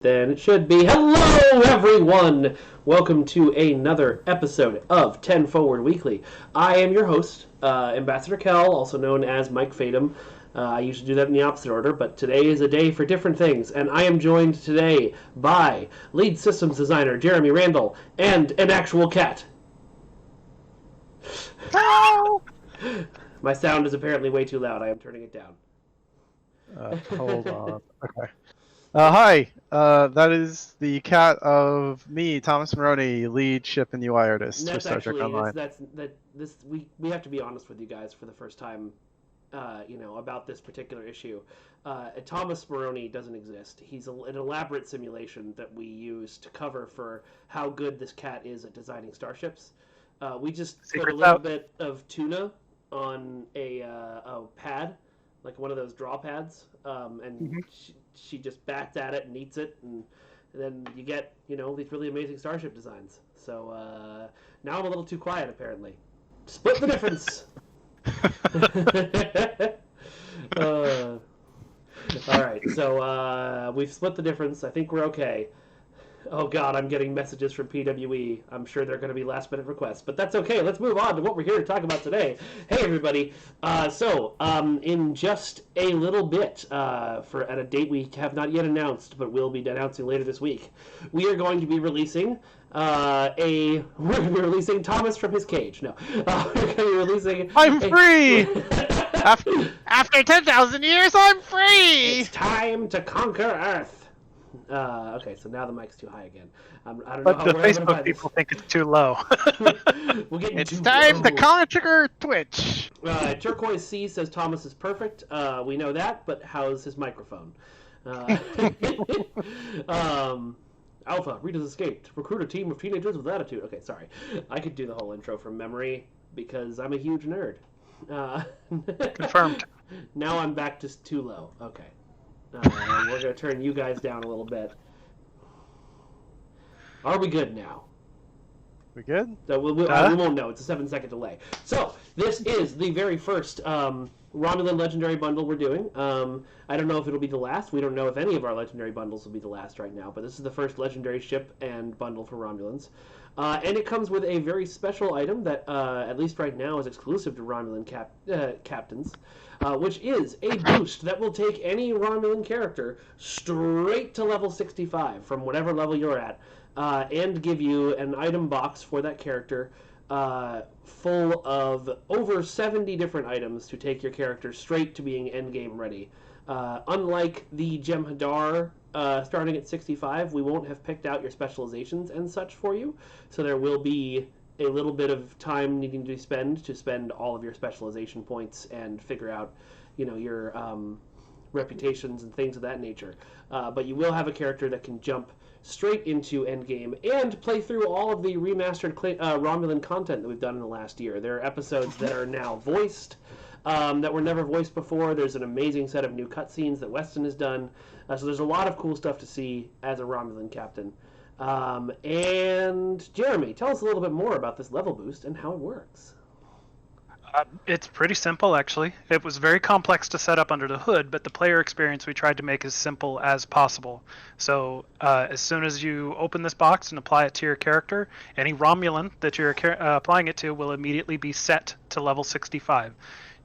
Then it should be. Hello, everyone! Welcome to another episode of 10 Forward Weekly. I am your host, Ambassador Kel, also known as Mike Fatum. I usually do that in the opposite order, but today is a day for different things, and I am joined today by lead systems designer Jeremy Randall and an actual cat. No! My sound is apparently way too loud. I am turning it down. Hold on. Okay. Hi. That is the cat of me, Thomas Maroney, lead ship and UI artist for That's Star Trek actually Online. we have to be honest with you guys for the first time, about this particular issue. Thomas Maroney doesn't exist. He's an elaborate simulation that we use to cover for how good this cat is at designing starships. We just put a little bit of tuna on a pad, like one of those draw pads, and she just bats at it and eats it, and then you get these really amazing starship designs. So now I'm a little too quiet apparently. Split the difference. All right, so we've split the difference. I think we're okay. Oh God, I'm getting messages from PWE. I'm sure they're going to be last-minute requests, but that's okay. Let's move on to what we're here to talk about today. Hey, everybody. In just a little bit, at a date we have not yet announced, but we'll be announcing later this week, we are going to be releasing Thomas from his cage. No, we're going to be releasing. I'm free. After 10,000 years, I'm free. It's time to conquer Earth. Okay, so now the mic's too high again. I don't know how the Facebook people think it's too low. It's time to conquer Twitch. Turquoise C says Thomas is perfect. We know that, but how's his microphone? Alpha, Rita's escaped. Recruit a team of teenagers with attitude. Okay, sorry. I could do the whole intro from memory because I'm a huge nerd. Confirmed. Now I'm back just too low. Okay. We're going to turn you guys down a little bit. Are we good now? We good? So we won't know. It's a 7-second delay. So this is the very first Romulan Legendary Bundle we're doing. I don't know if it'll be the last. We don't know if any of our Legendary Bundles will be the last right now, but this is the first Legendary ship and bundle for Romulans. And it comes with a very special item that, at least right now, is exclusive to Romulan captains, which is a boost that will take any Romulan character straight to level 65 from whatever level you're at, and give you an item box for that character full of over 70 different items to take your character straight to being endgame ready. Unlike the Jem'Hadar starting at 65, we won't have picked out your specializations and such for you, so there will be a little bit of time needing to spend all of your specialization points and figure out, your reputations and things of that nature. But you will have a character that can jump straight into endgame and play through all of the remastered Romulan content that we've done in the last year. There are episodes that are now voiced that were never voiced before. There's an amazing set of new cutscenes that Weston has done. So there's a lot of cool stuff to see as a Romulan captain. And Jeremy, tell us a little bit more about this level boost and how it works. It's pretty simple, actually. It was very complex to set up under the hood, but the player experience we tried to make as simple as possible. So as soon as you open this box and apply it to your character, any Romulan that you're applying it to will immediately be set to level 65.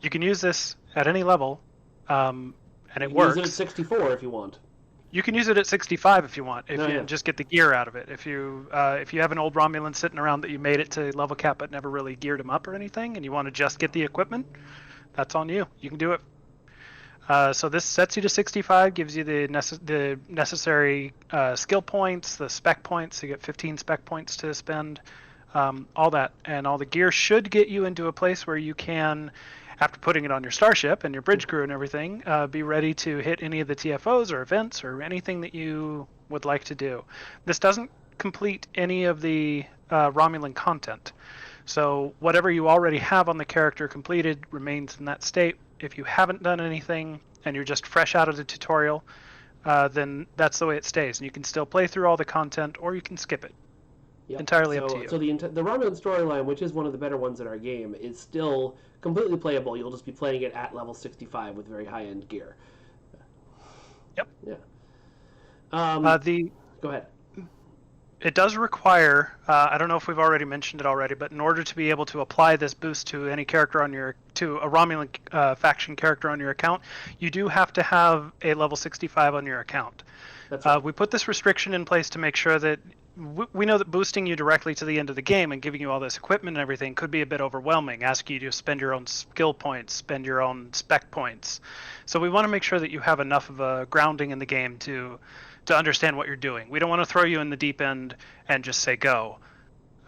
You can use this at any level, and it works. Use it at 64 if you want. You can use it at 65 if you want. Just get the gear out of it. If you have an old Romulan sitting around that you made it to level cap but never really geared him up or anything, and you want to just get the equipment, that's on you. You can do it. So this sets you to 65, gives you the necessary skill points, the spec points. You get 15 spec points to spend, all that, and all the gear should get you into a place where you can, after putting it on your starship and your bridge crew and everything, be ready to hit any of the TFOs or events or anything that you would like to do. This doesn't complete any of the Romulan content. So whatever you already have on the character completed remains in that state. If you haven't done anything and you're just fresh out of the tutorial, then that's the way it stays. And you can still play through all the content or you can skip it. Yep. Entirely up to you. So the Romulan storyline, which is one of the better ones in our game, is still completely playable. You'll just be playing it at level 65 with very high-end gear. Yep. Yeah. Go ahead. It does require, I don't know if we've already mentioned it already, but in order to be able to apply this boost to any character to a Romulan faction character on your account, you do have to have a level 65 on your account. That's right. We put this restriction in place to make sure that we know that boosting you directly to the end of the game and giving you all this equipment and everything could be a bit overwhelming, asking you to spend your own skill points, spend your own spec points. So we want to make sure that you have enough of a grounding in the game to understand what you're doing. We don't want to throw you in the deep end and just say go.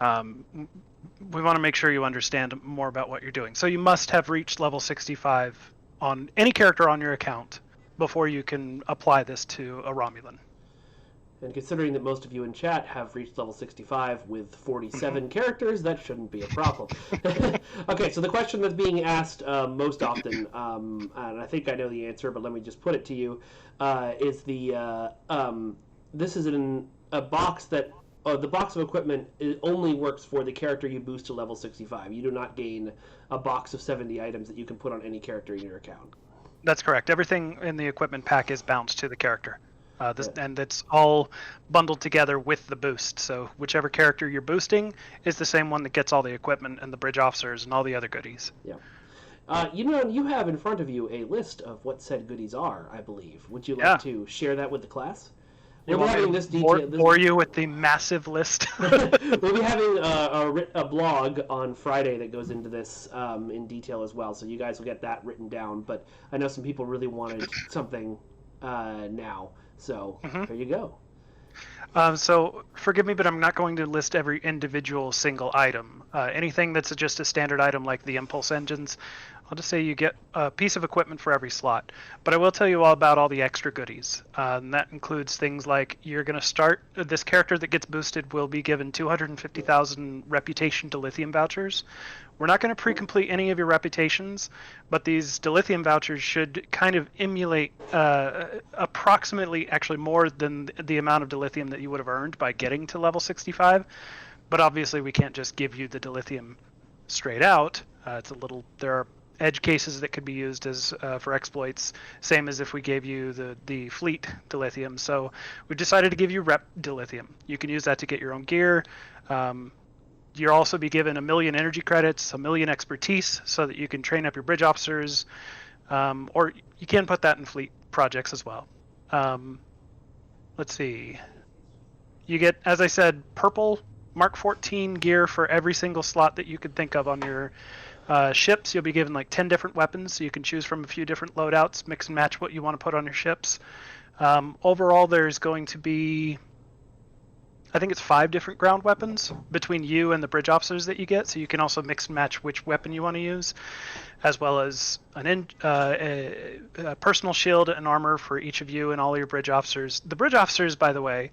We want to make sure you understand more about what you're doing. So you must have reached level 65 on any character on your account before you can apply this to a Romulan. And considering that most of you in chat have reached level 65 with 47 characters, that shouldn't be a problem. Okay, so the question that's being asked most often, and I think I know the answer, but let me just put it to you, is this is in a box that the box of equipment only works for the character you boost to level 65. You do not gain a box of 70 items that you can put on any character in your account. That's correct. Everything in the equipment pack is bound to the character. And it's all bundled together with the boost. So whichever character you're boosting is the same one that gets all the equipment and the bridge officers and all the other goodies. Yeah. You have in front of you a list of what said goodies are, I believe. Would you like to share that with the class? We'll be having this bore you with the massive list. We'll be having a blog on Friday that goes into this in detail as well, so you guys will get that written down. But I know some people really wanted something now, so there you go. So forgive me, but I'm not going to list every individual single item. Anything that's just a standard item like the impulse engines, I'll just say you get a piece of equipment for every slot. But I will tell you all about all the extra goodies. And that includes things like you're going to start, this character that gets boosted will be given 250,000 reputation dilithium vouchers. We're not going to pre-complete any of your reputations, but these dilithium vouchers should kind of emulate approximately, actually more than the amount of dilithium that you would have earned by getting to level 65. But obviously we can't just give you the dilithium straight out. There are edge cases that could be used as for exploits, same as if we gave you the fleet dilithium. So we decided to give you rep dilithium. You can use that to get your own gear. You'll also be given 1 million energy credits, 1 million expertise, so that you can train up your bridge officers, or you can put that in fleet projects as well. Let's see. You get, as I said, purple Mark 14 gear for every single slot that you could think of on your ships. You'll be given like 10 different weapons, so you can choose from a few different loadouts, mix and match what you want to put on your ships. Overall, there's going to be, I think it's 5 different ground weapons between you and the bridge officers that you get, so you can also mix and match which weapon you want to use, as well as a personal shield and armor for each of you and all your bridge officers. The bridge officers, by the way,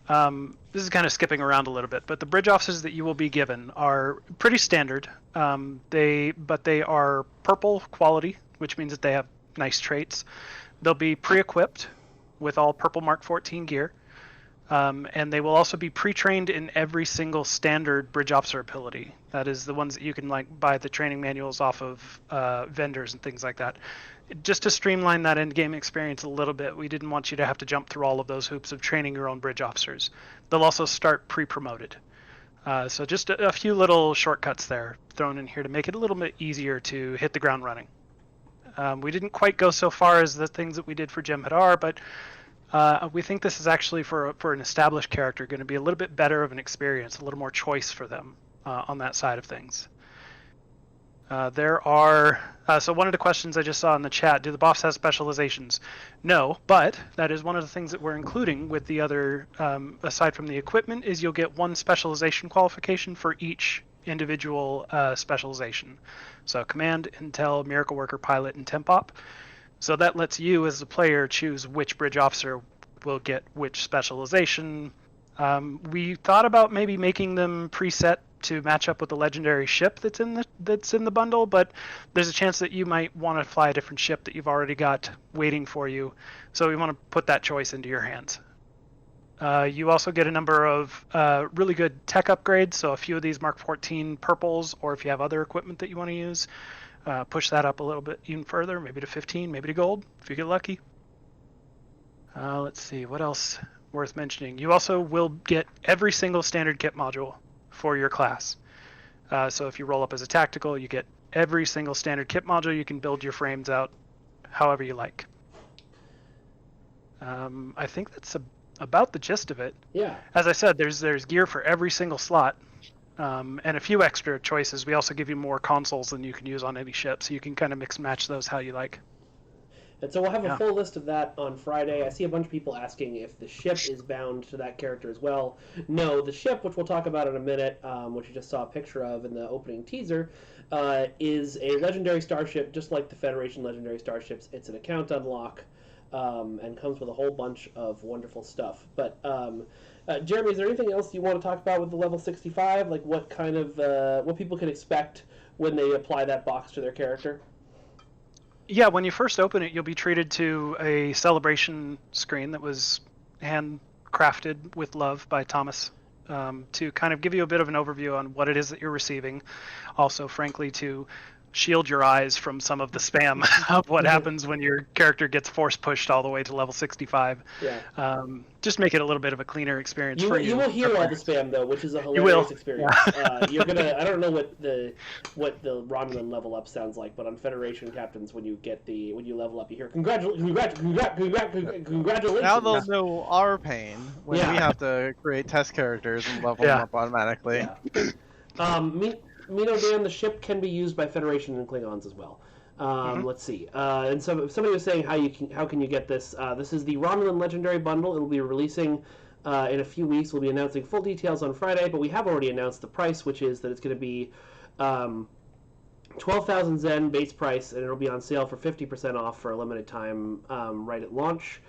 this is kind of skipping around a little bit, but the bridge officers that you will be given are pretty standard. They are purple quality, which means that they have nice traits. They'll be pre-equipped with all purple Mark 14 gear. And they will also be pre-trained in every single standard bridge officer ability. That is the ones that you can buy the training manuals off of vendors and things like that. Just to streamline that end-game experience a little bit, we didn't want you to have to jump through all of those hoops of training your own bridge officers. They'll also start pre-promoted. So just a few little shortcuts there thrown in here to make it a little bit easier to hit the ground running. We didn't quite go so far as the things that we did for Jem'Hadar, but we think this is actually for an established character going to be a little bit better of an experience, a little more choice for them on that side of things. So one of the questions I just saw in the chat, do the buffs have specializations? No, but that is one of the things that we're including with the other, aside from the equipment, is you'll get 1 specialization qualification for each individual specialization. So command, intel, miracle worker, pilot, and temp op. So that lets you as a player choose which bridge officer will get which specialization. We thought about maybe making them preset to match up with the legendary ship that's in the bundle, but there's a chance that you might want to fly a different ship that you've already got waiting for you. So we want to put that choice into your hands. You also get a number of really good tech upgrades. So a few of these Mark 14 purples, or if you have other equipment that you want to use, push that up a little bit even further, maybe to 15, maybe to gold, if you get lucky. Let's see, what else worth mentioning? You also will get every single standard kit module for your class. So if you roll up as a tactical, you get every single standard kit module. You can build your frames out however you like. I think that's about the gist of it. Yeah. As I said, there's gear for every single slot, and a few extra choices. We also give you more consoles than you can use on any ship, so you can kind of mix and match those how you like. And so we'll have a full list of that on Friday. I see a bunch of people asking if the ship is bound to that character as well. No, the ship, which we'll talk about in a minute, which you just saw a picture of in the opening teaser, is a legendary starship, just like the Federation legendary starships. It's an account unlock, and comes with a whole bunch of wonderful stuff. But Jeremy, is there anything else you want to talk about with the level 65? Like what kind of what people can expect when they apply that box to their character? Yeah, when you first open it, you'll be treated to a celebration screen that was handcrafted with love by Thomas, to kind of give you a bit of an overview on what it is that you're receiving. Also, frankly, to shield your eyes from some of the spam of what happens when your character gets force pushed all the way to level 65. Yeah. Just make it a little bit of a cleaner experience for you. You will hear all the spam though, which is a hilarious experience. Yeah. You're gonna. I don't know what the Romulan level up sounds like, but on Federation captains, when you level up, you hear congratulations. Now they'll know our pain when we have to create test characters and level them up automatically. Yeah. Mino Dan, the ship can be used by Federation and Klingons as well. Let's see. And so somebody was saying how can you get this? This is the Romulan Legendary Bundle. It will be releasing in a few weeks. We'll be announcing full details on Friday, but we have already announced the price, which is that it's going to be 12,000 Zen base price, and it'll be on sale for 50% off for a limited time right at launch.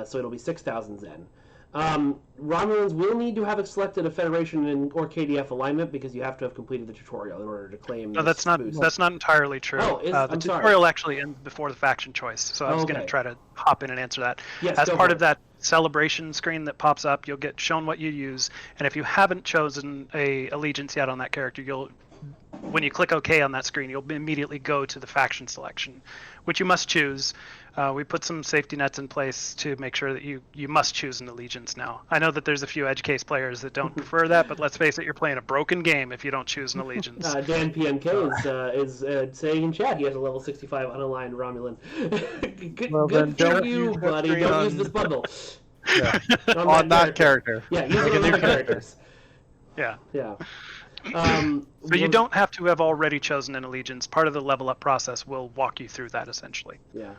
So it'll be 6,000 Zen. Romulans will need to have selected a Federation or KDF alignment because you have to have completed the tutorial in order to claim. No, that's not entirely true. Oh, the tutorial actually ends before the faction choice, so I was going to try to hop in and answer that. Yes, as part of that celebration screen that pops up, you'll get shown what you use, and if you haven't chosen a allegiance yet on that character, when you click OK on that screen, you'll immediately go to the faction selection, which you must choose. We put some safety nets in place to make sure that you must choose an allegiance now. I know that there's a few edge case players that don't prefer that, but let's face it, you're playing a broken game if you don't choose an allegiance. Dan PMK is saying in chat he has a level 65 unaligned Romulan. good for you, buddy. Don't use this bundle. Yeah. on that character. Yeah, use it on other characters. Yeah. Yeah. So you don't have to have already chosen an allegiance. Part of the level up process will walk you through that essentially. Yeah.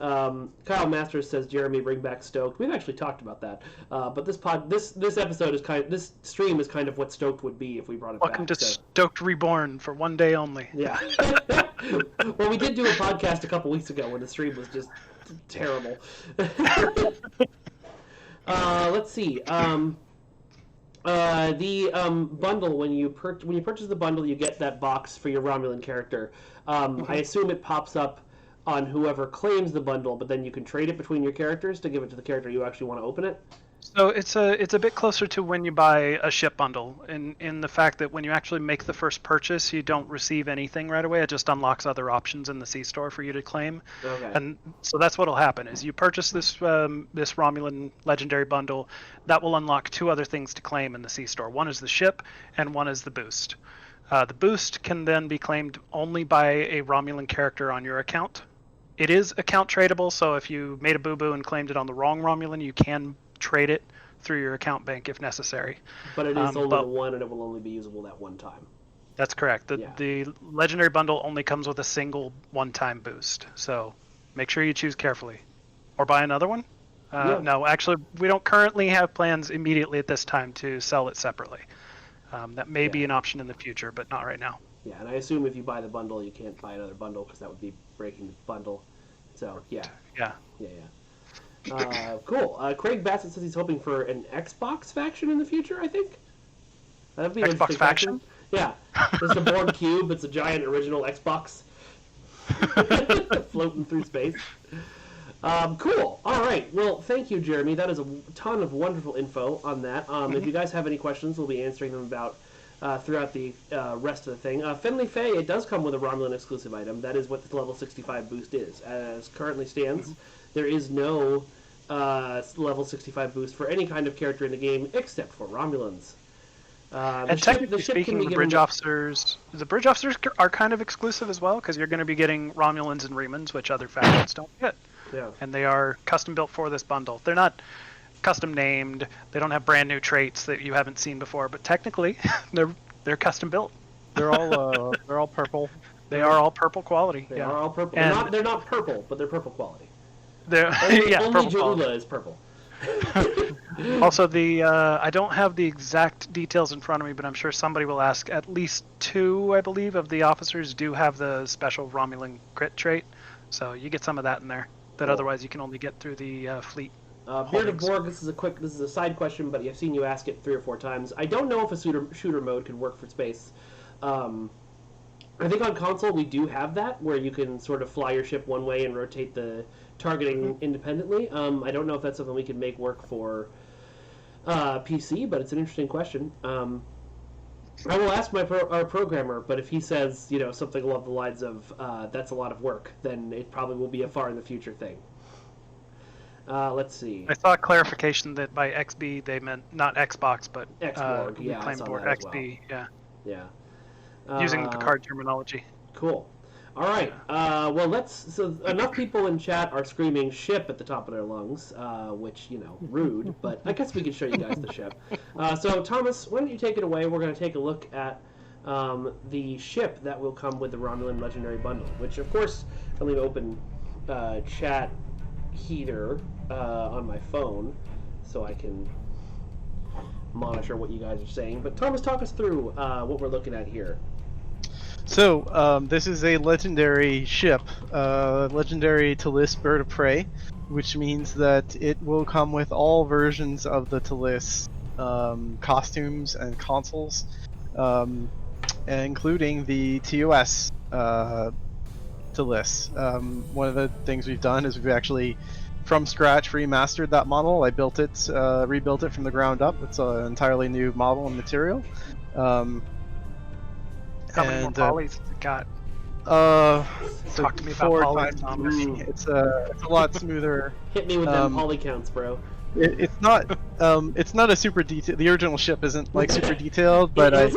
Kyle Masters says, Jeremy, bring back Stoked. We've actually talked about that, but this episode is this stream is kind of what Stoked would be if we brought it back. Welcome to Stoked Reborn for one day only. Yeah. Well, we did do a podcast a couple weeks ago when the stream was just terrible. Let's see. The bundle, when you purchase the bundle, you get that box for your Romulan character. I assume it pops up on whoever claims the bundle, but then you can trade it between your characters to give it to the character you actually want to open it. So it's a bit closer to when you buy a ship bundle, in the fact that when you actually make the first purchase, you don't receive anything right away. It just unlocks other options in the C-store for you to claim. Okay. And so that's what'll happen is you purchase this Romulan Legendary Bundle, that will unlock two other things to claim in the C-store. One is the ship, and one is the boost. The boost can then be claimed only by a Romulan character on your account. It is account tradable, so if you made a boo-boo and claimed it on the wrong Romulan, you can trade it through your account bank if necessary. But it is only the one, and it will only be usable that one time. That's correct. The Legendary Bundle only comes with a single one-time boost, so make sure you choose carefully. Or buy another one? No, actually, we don't currently have plans immediately at this time to sell it separately. That may be an option in the future, but not right now. Yeah, and I assume if you buy the bundle, you can't buy another bundle because that would be breaking the bundle. So, yeah. Cool. Craig Bassett says he's hoping for an Xbox faction in the future, I think. That'd be an Xbox faction? Yeah. It's a Born Cube. It's a giant original Xbox floating through space. Cool. All right. Well, thank you, Jeremy. That is a ton of wonderful info on that. If you guys have any questions, we'll be answering them about throughout the rest of the thing. Finley Faye, it does come with a Romulan exclusive item. That is what the level 65 boost is. As currently stands, there is no level 65 boost for any kind of character in the game except for Romulans. And technically speaking, the bridge officers are kind of exclusive as well, because you're going to be getting Romulans and Remans, which other factions don't get. Yeah. And they are custom built for this bundle. They're not custom named. They don't have brand new traits that you haven't seen before, but technically, they're custom built. They're all purple. They are all purple quality. They are all purple. They're not purple, but they're purple quality. Only Jalula is purple. Also, I don't have the exact details in front of me, but I'm sure somebody will ask. At least 2, I believe, of the officers do have the special Romulan crit trait, so you get some of that in there. That otherwise you can only get through the fleet. Bearded Borg, this is a side question, but I've seen you ask it 3 or 4 times. I don't know if a shooter mode could work for space. I think on console we do have that, where you can sort of fly your ship one way and rotate the targeting independently. I don't know if that's something we can make work for PC, but it's an interesting question. I will ask our programmer, but if he says something along the lines of that's a lot of work, then it probably will be a far in the future thing. Let's see. I saw a clarification that by XB they meant not Xbox, but Xborg. Yeah, I saw board. that XB. well. Yeah. Using the Picard terminology. Cool. All right. So enough people in chat are screaming "ship" at the top of their lungs, which rude. But I guess we can show you guys the ship. So Thomas, why don't you take it away? We're going to take a look at the ship that will come with the Romulan Legendary Bundle, which, of course, I'll leave open chat here on my phone, so I can monitor what you guys are saying. But Thomas, talk us through what we're looking at here. So, this is a legendary ship, legendary Talis Bird of Prey, which means that it will come with all versions of the Talis costumes and consoles, including the TOS Talis. One of the things we've done is we've actually, from scratch, remastered that model. I built it, rebuilt it from the ground up. It's an entirely new model and material. How many more polys has it got? Talk to me about polys, Thomas. It's a lot smoother. Hit me with them poly counts, bro. It's not a super detailed. The original ship isn't like super detailed, but I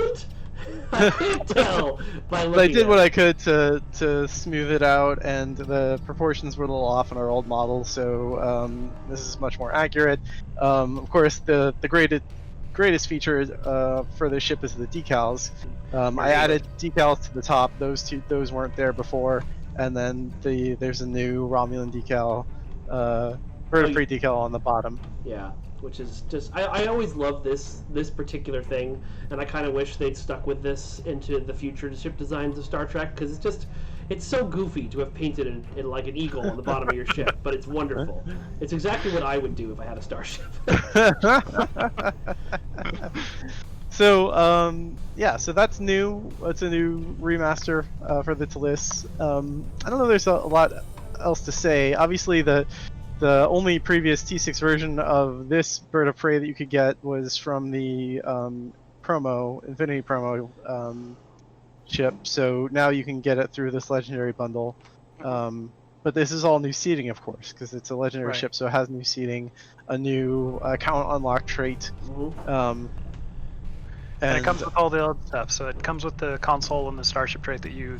can't tell by looking. But I did what I could to smooth it out, and the proportions were a little off in our old model, so this is much more accurate. Of course, the greatest feature for this ship is the decals. I added decals to the top. Those weren't there before, and then there's a new Romulan decal, Bird of Prey decal on the bottom. Yeah, which is just I always love this particular thing, and I kind of wish they'd stuck with this into the future ship designs of Star Trek, because it's so goofy to have painted it like an eagle on the bottom of your ship, but it's wonderful. It's exactly what I would do if I had a starship. So that's new. It's a new remaster for the Talis. I don't know. There's a lot else to say. Obviously, the only previous T6 version of this Bird of Prey that you could get was from the Infinity promo ship. So now you can get it through this legendary bundle. But this is all new seating, of course, because it's a legendary ship, so it has new seating, a new account unlock trait. Mm-hmm. And it comes with all the other stuff. So it comes with the console and the starship trait that you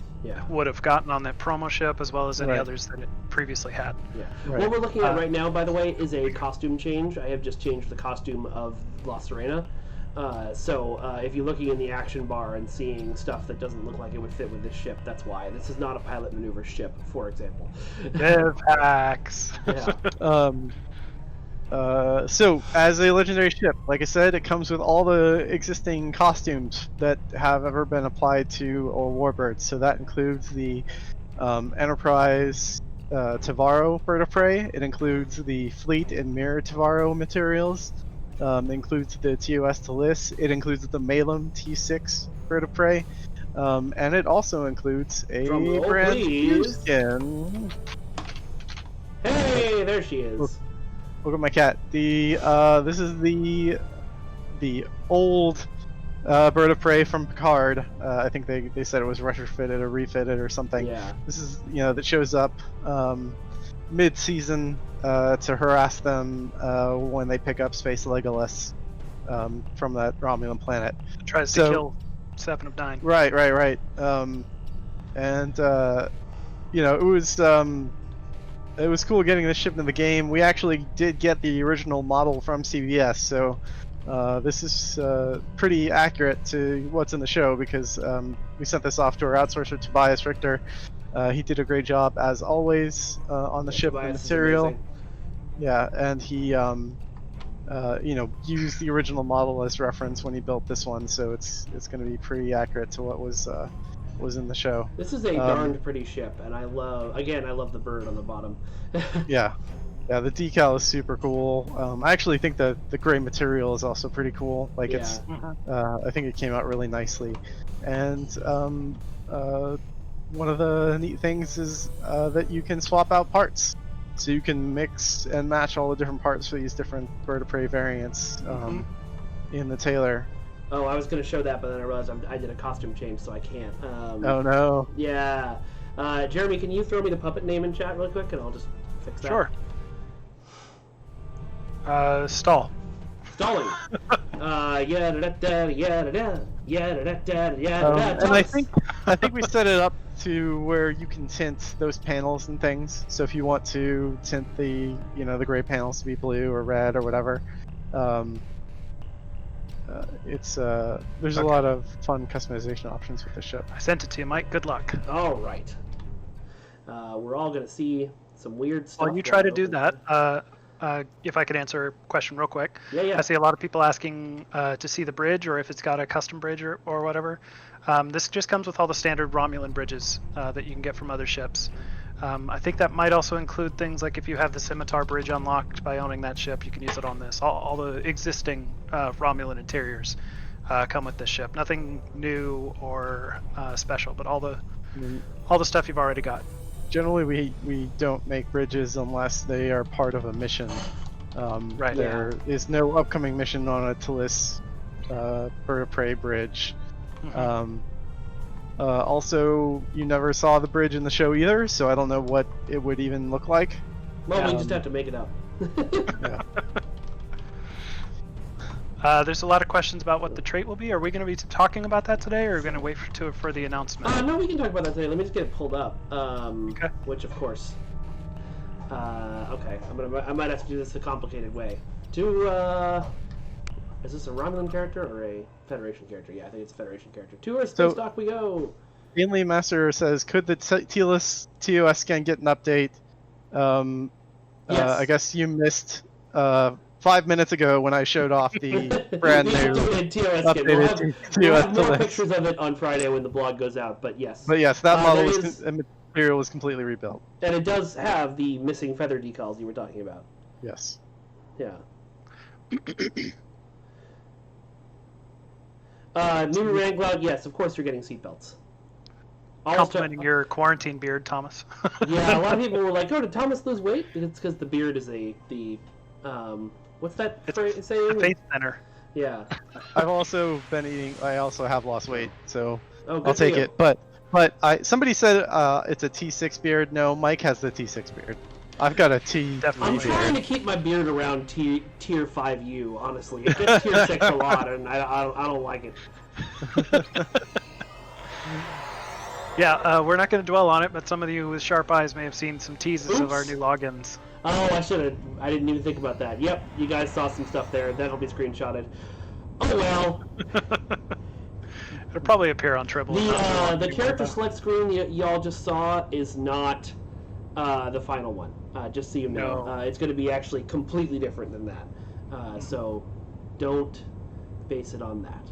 would have gotten on that promo ship, as well as any others that it previously had. Yeah. What we're looking at right now, by the way, is a costume change. I have just changed the costume of La Serena. So if you're looking in the action bar and seeing stuff that doesn't look like it would fit with this ship, that's why. This is not a pilot maneuver ship, for example. Dev hacks. Yeah. So, as a legendary ship, like I said, it comes with all the existing costumes that have ever been applied to a warbird. So that includes the Enterprise Tavaro Bird of Prey. It includes the Fleet and Mirror Tavaro materials. It includes the TOS Talis. It includes the Malum T6 Bird of Prey. And it also includes a brand new skin. Hey, there she is. Look at my cat. This is the old Bird of Prey from Picard. I think they said it was retrofitted or refitted or something. Yeah. This is that shows up. mid-season to harass them when they pick up Space Legolas from that Romulan planet. Tries to kill 7 of 9. Right. And it was cool getting this ship into the game. We actually did get the original model from CBS, so this is pretty accurate to what's in the show because we sent this off to our outsourcer, Tobias Richter. He did a great job as always on the ship and material. Yeah, and he used the original model as reference when he built this one, so it's going to be pretty accurate to what was in the show. This is a darned pretty ship, and I love the bird on the bottom. Yeah, the decal is super cool. I actually think the gray material is also pretty cool. Like it's, I think it came out really nicely, and one of the neat things is that you can swap out parts. So you can mix and match all the different parts for these different bird of prey variants in the Taylor. Oh, I was going to show that, but then I realized I did a costume change, so I can't. Oh no. Yeah. Jeremy, can you throw me the puppet name in chat real quick, and I'll just fix that? Sure. Stall. Stalling. And I think we set it up to where you can tint those panels and things. So if you want to tint the gray panels to be blue or red or whatever, there's a lot of fun customization options with the ship. I sent it to you, Mike. Good luck. All right. We're all gonna see some weird stuff. While you try to do that, if I could answer a question real quick. Yeah. I see a lot of people asking to see the bridge or if it's got a custom bridge or whatever. This just comes with all the standard Romulan bridges that you can get from other ships. I think that might also include things like if you have the Scimitar bridge unlocked by owning that ship, you can use it on this. All the existing Romulan interiors come with this ship. Nothing new or special, but all the stuff you've already got. Generally, we don't make bridges unless they are part of a mission. Right. There is no upcoming mission on a Talis bird of prey bridge. Also, you never saw the bridge in the show either, so I don't know what it would even look like. Well, we just have to make it up. Yeah. There's a lot of questions about what the trait will be. Are we going to be talking about that today, or are we going to wait for the announcement? No, we can talk about that today. Let me just get it pulled up. Okay. Which, of course. Okay, I might have to do this a complicated way. Is this a Romulan character or a Federation character? Yeah, I think it's a Federation character. To our space dock we go. Mainly Master says, could the TOS scan get an update? Yes. I guess you missed 5 minutes ago when I showed off the brand new updated we'll have more pictures of it on Friday when the blog goes out, but yes. But yes, that model material was completely rebuilt. And it does have the missing feather decals you were talking about. Yes. Yeah. Mimi Rangloud, yes, of course you're getting seatbelts. Complimenting your quarantine beard, Thomas. Yeah, a lot of people were like, "Oh, did Thomas lose weight?" It's because the beard is what's that saying? A face thinner. Yeah. I've also been eating. I also have lost weight, so I'll take it. But somebody said it's a T6 beard. No, Mike has the T6 beard. I've got a T3 beard. I'm trying to keep my beard around tier 5U. Honestly, it gets tier 6 a lot, and I don't like it. Yeah, we're not going to dwell on it, but some of you with sharp eyes may have seen some teases of our new logins. Oh, I should have. I didn't even think about that. Yep, you guys saw some stuff there. That'll be screenshotted. Oh well. It'll probably appear on Tribble. The character select screen y'all just saw is not the final one. Just so you know, No. It's going to be actually completely different than that. So don't base it on that.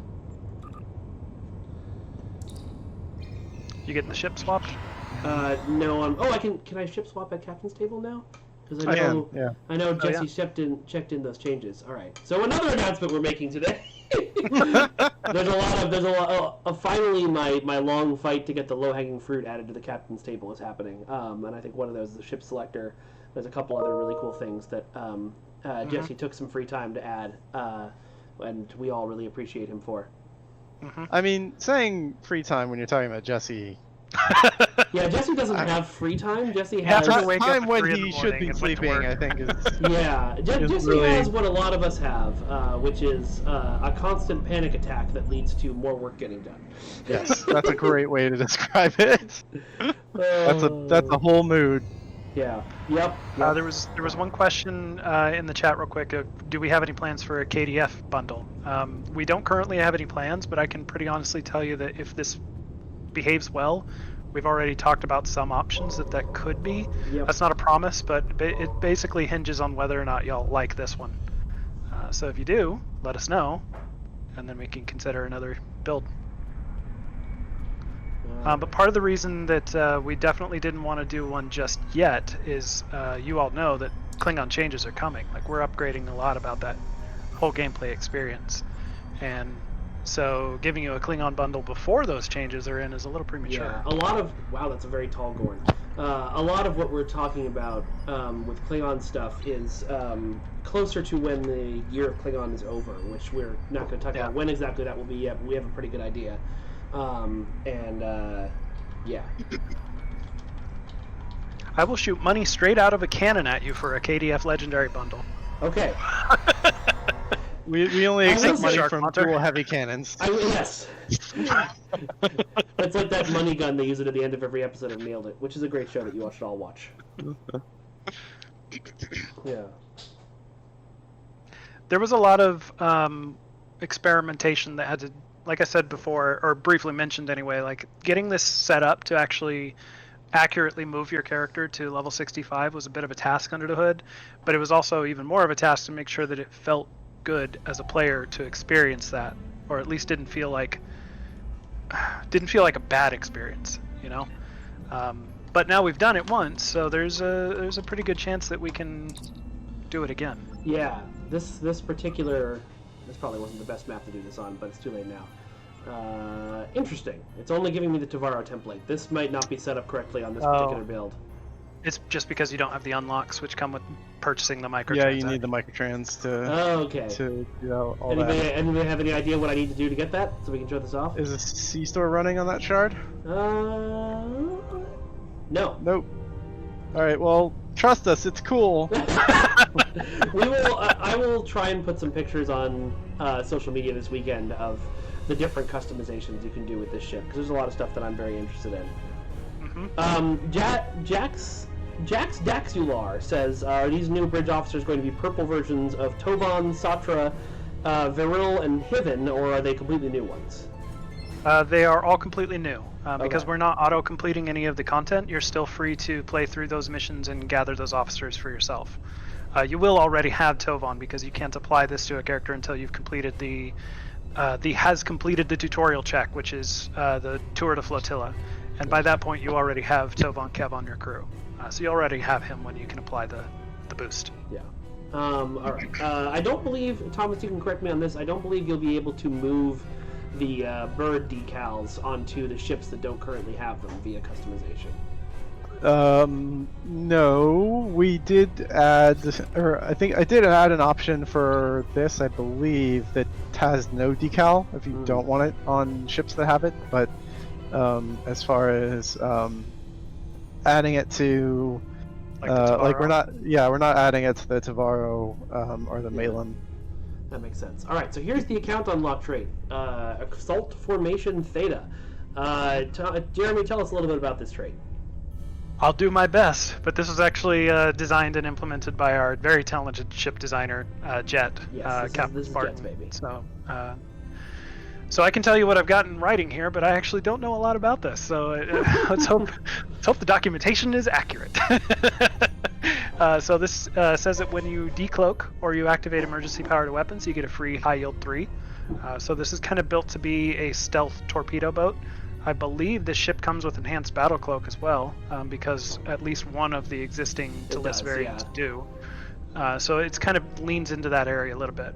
You getting the ship swapped? No. I can I ship swap at captain's table now? Because I know Jesse checked in those changes. All right. So another announcement we're making today. There's a lot of finally my long fight to get the low-hanging fruit added to the captain's table is happening. And I think one of those is the ship selector. There's a couple other really cool things that Jesse took some free time to add, and we all really appreciate him for. I mean, saying free time when you're talking about Jesse Yeah, Jesse doesn't have free time. Jesse You have has to wake up time at when 3 in the he should morning be and went to sleeping, work. I think, is yeah. Jesse really- has what a lot of us have, which is a constant panic attack that leads to more work getting done. yes, that's a great way to describe it. That's a whole mood. Yeah. Yep. There was one question in the chat real quick. Do we have any plans for a KDF bundle? We don't currently have any plans, but I can pretty honestly tell you that if this behaves well, we've already talked about some options that could be. Yep. That's not a promise, but it basically hinges on whether or not y'all like this one. So if you do, let us know, and then we can consider another build. But part of the reason that we definitely didn't want to do one just yet is you all know that Klingon changes are coming. Like, we're upgrading a lot about that whole gameplay experience. And so giving you a Klingon bundle before those changes are in is a little premature. Yeah, a lot of... Wow, that's a very tall Gorn. A lot of what we're talking about with Klingon stuff is closer to when the year of Klingon is over, which we're not going to talk about when exactly that will be yet, but we have a pretty good idea. Yeah. I will shoot money straight out of a cannon at you for a KDF Legendary bundle. Okay. We only accept money Shark from Hunter. dual heavy cannons. Yes. That's like that money gun they use it at the end of every episode of Nailed It, which is a great show that you should all watch. Yeah. There was a lot of experimentation that had to, like I said before, or briefly mentioned anyway, like getting this set up to actually accurately move your character to level 65 was a bit of a task under the hood, but it was also even more of a task to make sure that it felt good as a player to experience that, or at least didn't feel like a bad experience, you know. But now we've done it once, so there's a pretty good chance that we can do it again. Yeah. This particular... This probably wasn't the best map to do this on, but it's too late now. Interesting. It's only giving me the Tavaro template. This might not be set up correctly on this particular build. It's just because you don't have the unlocks, which come with purchasing the microtransactions. Yeah, you need the microtrans to do all that. Anybody have any idea what I need to do to get that, so we can show this off? Is a C-store running on that shard? No. Nope. Alright, well, trust us, it's cool. We will. I will try and put some pictures on social media this weekend of the different customizations you can do with this ship, because there's a lot of stuff that I'm very interested in. Jax Daxular says, are these new bridge officers going to be purple versions of Tovan, Satra, Viril, and Hiven, or are they completely new ones? They are all completely new. Because Okay. we're not auto-completing any of the content, you're still free to play through those missions and gather those officers for yourself. You will already have Tovan, because you can't apply this to a character until you've completed the tutorial check, which is the Tour de Flotilla. And by that point, you already have Tovan Kev on your crew. So you already have him when you can apply the boost. Yeah. All right. I don't believe, Thomas, you can correct me on this, I don't believe you'll be able to move the bird decals onto the ships that don't currently have them via customization. No, we did add, or I think I did add an option for this, I believe, that has no decal if you don't want it on ships that have it, but as far as adding it to, like we're not adding it to the Tavaro or the Malin. That makes sense. All right, so here's the account unlock trait. Assault Formation Theta. Jeremy, tell us a little bit about this trait. I'll do my best, but this was actually designed and implemented by our very talented ship designer, Jet, Captain this is Spartan. Jet's baby. So I can tell you what I've got in writing here, but I actually don't know a lot about this. So let's hope the documentation is accurate. So this says that when you decloak or you activate emergency powered weapons, you get a free high yield 3. So this is kind of built to be a stealth torpedo boat. I believe this ship comes with enhanced battle cloak as well, because at least one of the existing Talis variants do. So it's kind of leans into that area a little bit.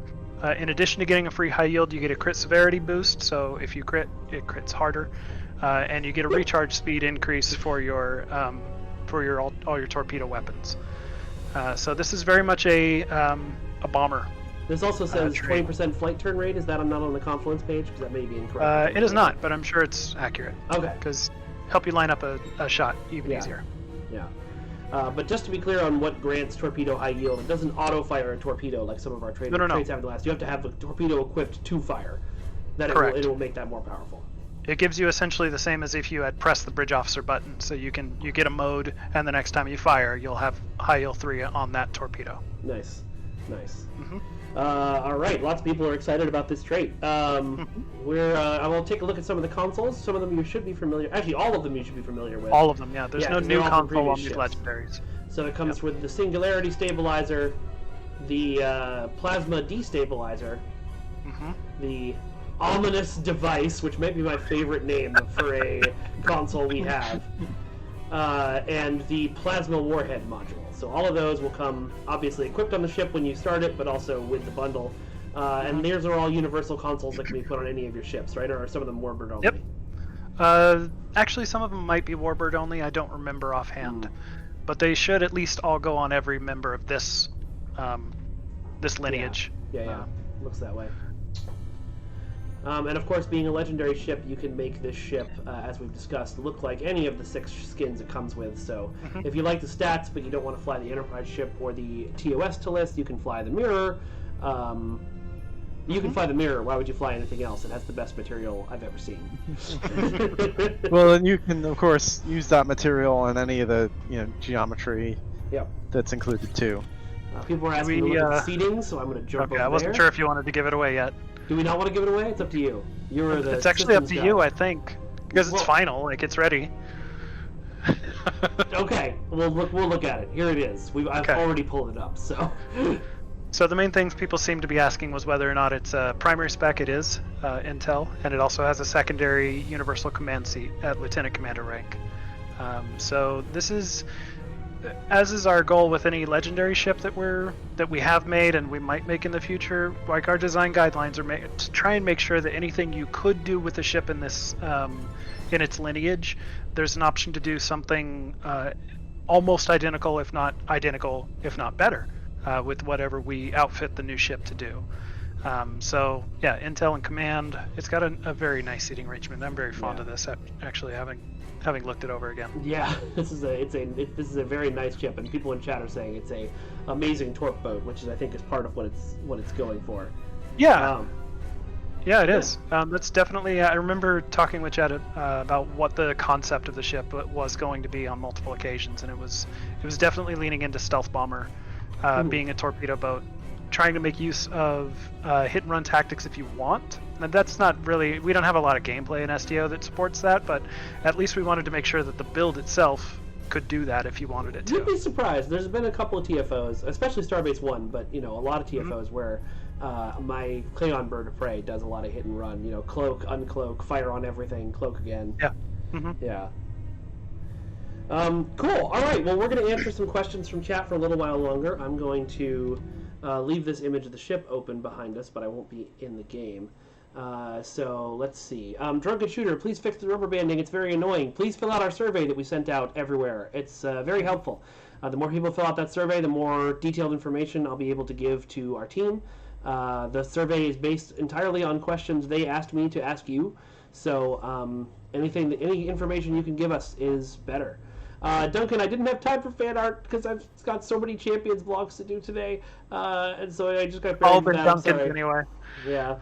In addition to getting a free high yield, you get a crit severity boost. So if you crit, it crits harder, and you get a recharge speed increase for your all your torpedo weapons. So this is very much a bomber. This also says 20% flight turn rate. Is that not on the Confluence page? Because that may be incorrect. It is not, but I'm sure it's accurate. Okay. Because help you line up a shot even Yeah. easier. Yeah. But just to be clear on what grants torpedo high yield, it doesn't auto-fire a torpedo like some of our traits No. have in the last. You have to have the torpedo equipped to fire. Correct. It will make that more powerful. It gives you essentially the same as if you had pressed the bridge officer button. So you get a mode, and the next time you fire, you'll have high yield 3 on that torpedo. Nice. Mm-hmm. All right, lots of people are excited about this trait. I will take a look at some of the consoles. Some of them you should be familiar. Actually, all of them you should be familiar with. All of them, yeah. There's no 'cause new they're all from console on previous these ships. legendaries. So it comes with the Singularity Stabilizer, the Plasma Destabilizer, the Ominous Device, which might be my favorite name for a console we have, and the Plasma Warhead module. So all of those will come obviously equipped on the ship when you start it, but also with the bundle. And these are all universal consoles that can be put on any of your ships, right? Or are some of them Warbird only? Yep. Actually, some of them might be Warbird only. I don't remember offhand, but they should at least all go on every member of this this lineage. Yeah. Looks that way. And of course, being a legendary ship, you can make this ship, as we've discussed, look like any of the 6 skins it comes with. So if you like the stats, but you don't want to fly the Enterprise ship or the TOS to list, you can fly the Mirror. You can fly the Mirror. Why would you fly anything else? It has the best material I've ever seen. Well, and you can, of course, use that material on any of the geometry that's included too. People are asking me to look at the seating, so I'm going to jump over I wasn't sure if you wanted to give it away yet. Do we not want to give it away? It's up to you. It's actually up to you, I think, because it's final. Like, it's ready. Okay, we'll look at it. Here it is. I've already pulled it up. So the main things people seem to be asking was whether or not it's a primary spec. It is Intel, and it also has a secondary universal command seat at lieutenant commander rank. So this is, as is our goal with any legendary ship that we have made and we might make in the future. Like, our design guidelines are to try and make sure that anything you could do with the ship in this in its lineage, there's an option to do something almost identical, if not better, with whatever we outfit the new ship to do. So yeah, Intel and Command. It's got a very nice seating arrangement. I'm very fond of this. Actually, having looked it over again. Yeah, this is a very nice ship, and people in chat are saying it's a amazing torque boat, which I think is part of what it's going for. Yeah. Yeah, it is. That's definitely. I remember talking with Chad about what the concept of the ship was going to be on multiple occasions, and it was definitely leaning into stealth bomber, being a torpedo boat, trying to make use of hit and run tactics if you want. And that's not really. We don't have a lot of gameplay in STO that supports that, but at least we wanted to make sure that the build itself could do that if you wanted it to. You'd be surprised. There's been a couple of TFOs, especially Starbase 1, but a lot of TFOs where my Klingon bird of prey does a lot of hit and run. Cloak, uncloak, fire on everything, cloak again. Yeah. Yeah. Cool. All right. Well, we're going to answer some questions from chat for a little while longer. I'm going to leave this image of the ship open behind us, but I won't be in the game. So let's see. Drunken Shooter, please fix the rubber banding. It's very annoying. Please fill out our survey that we sent out everywhere. It's very helpful. The more people fill out that survey, the more detailed information I'll be able to give to our team. The survey is based entirely on questions they asked me to ask you. So any information you can give us is better. Duncan, I didn't have time for fan art because I've got so many Champions blogs to do today, and so I just got all buried the with that. Duncans anyway. Yeah.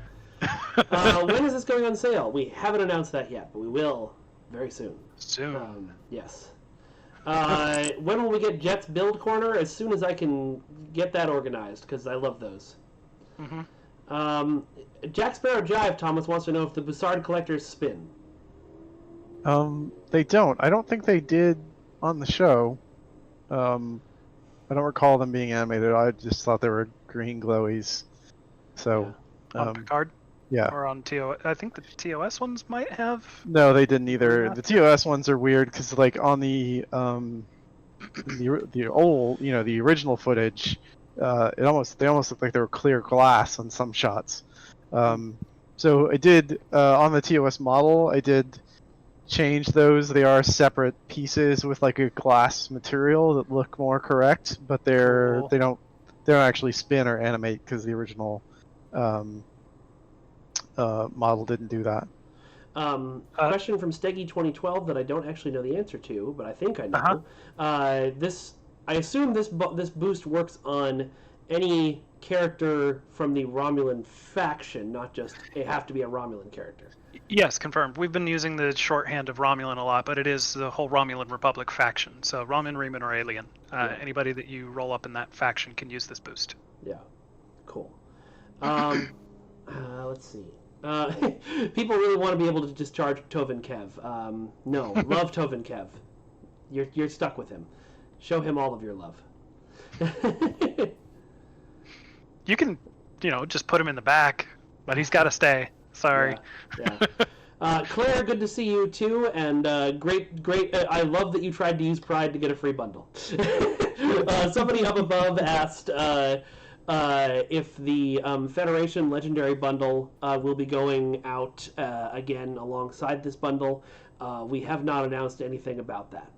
When is this going on sale? We haven't announced that yet, but we will very soon. Yes. When will we get Jet's Build Corner? As soon as I can get that organized, because I love those. Jack Sparrow Jive Thomas wants to know if the Bussard collectors spin. They don't. I don't think they did on the show. I don't recall them being animated. I just thought they were green glowies. So. On Picard? Yeah. Or on TOS? I think the TOS ones might have. No, they didn't either. The TOS ones are weird because, like, on the old, the original footage, they almost looked like they were clear glass on some shots. So I did on the TOS model, I did change those. They are separate pieces with like a glass material that look more correct, but they don't actually spin or animate because the original model didn't do that. Question from Steggy2012 that I don't actually know the answer to, but I think I know. I assume this boost works on any character from the Romulan faction, not just it have to be a Romulan character. Yes, confirmed. We've been using the shorthand of Romulan a lot, but it is the whole Romulan Republic faction. So Roman, Reman, or Alien. Anybody that you roll up in that faction can use this boost. Yeah, cool. Let's see. People really want to be able to discharge Tovin Kev. No, love Tovin Kev. You're stuck with him. Show him all of your love. You can, just put him in the back, but he's got to stay. Sorry. Yeah. Claire, good to see you too, and great. I love that you tried to use Pride to get a free bundle. Somebody up above asked if the Federation Legendary Bundle will be going out again alongside this bundle. We have not announced anything about that.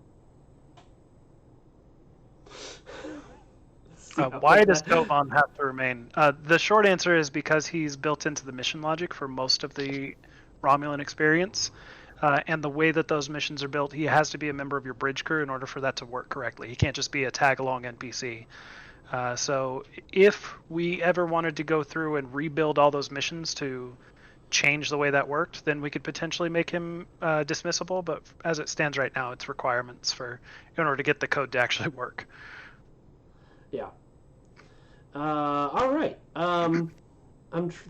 Why does Kovan have to remain? The short answer is because he's built into the mission logic for most of the Romulan experience. And the way that those missions are built, he has to be a member of your bridge crew in order for that to work correctly. He can't just be a tag-along NPC. So if we ever wanted to go through and rebuild all those missions to change the way that worked, then we could potentially make him dismissible. But as it stands right now, it's requirements in order to get the code to actually work. Yeah. All right.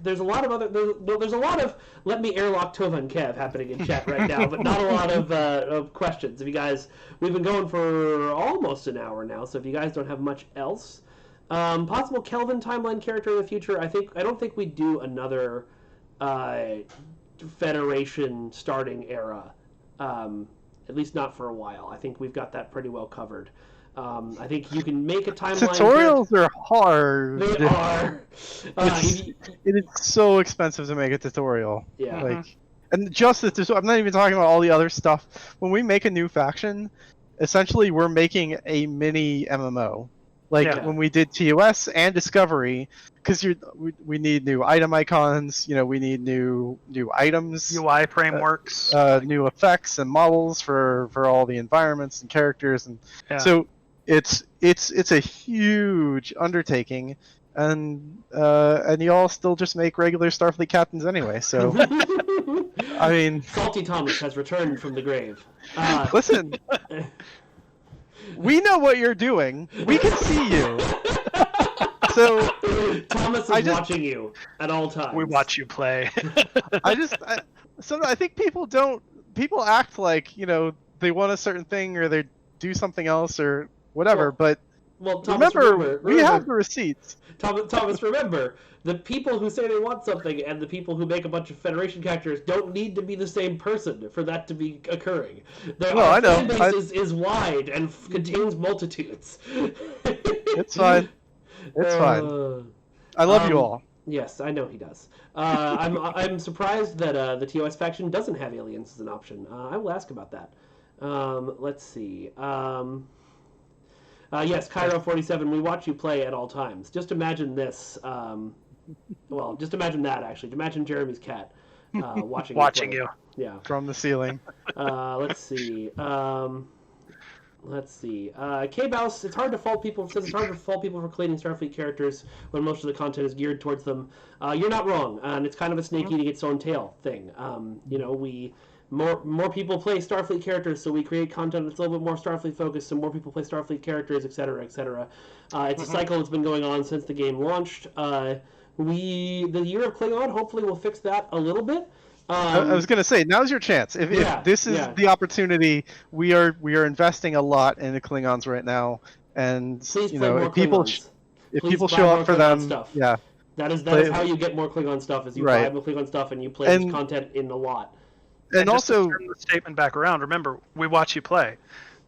There's a lot of let me airlock Tova and Kev happening in chat right now, but not a lot of questions. If you guys, we've been going for almost an hour now, so if you guys don't have much else, possible Kelvin timeline character in the future. I don't think we do another Federation starting era, at least not for a while. I think we've got that pretty well covered. I think you can make a timeline. Tutorials are hard. They are. It is so expensive to make a tutorial. Yeah. And just the I'm not even talking about all the other stuff. When we make a new faction, essentially we're making a mini MMO. When we did TOS and Discovery, because we need new item icons. We need new items, UI frameworks, new effects and models for all the environments and characters, and so. It's a huge undertaking, and y'all still just make regular Starfleet captains anyway. So, I mean, Salty Thomas has returned from the grave. Listen, we know what you're doing. We can see you. So Thomas is watching you at all times. We watch you play. I think people act like they want a certain thing or they do something else or whatever, but Thomas, remember, we have the receipts. Thomas, remember, the people who say they want something and the people who make a bunch of Federation characters don't need to be the same person for that to be occurring. Our fan base is wide and contains multitudes. It's fine. It's fine. I love you all. Yes, I know he does. I'm surprised that the TOS faction doesn't have aliens as an option. I will ask about that. Let's see. Yes, Cairo47, we watch you play at all times. Just imagine this. Just imagine that, actually. Imagine Jeremy's cat watching you. Yeah. From the ceiling. Let's see. K-Bouse, it's hard to fault people for cleaning Starfleet characters when most of the content is geared towards them. You're not wrong, and it's kind of a snake eating its own tail thing. More people play Starfleet characters, so we create content that's a little bit more Starfleet focused, so more people play Starfleet characters, etc., etc. It's a cycle that's been going on since the game launched. The Year of Klingon hopefully will fix that a little bit. I was going to say, now's your chance. If this is the opportunity, we are investing a lot into Klingons right now, and if people show up for them, stuff. Yeah, that is how you get more Klingon stuff. Is you buy more Klingon stuff and you play this content in a lot. And also, just to turn the statement back around, remember, we watch you play.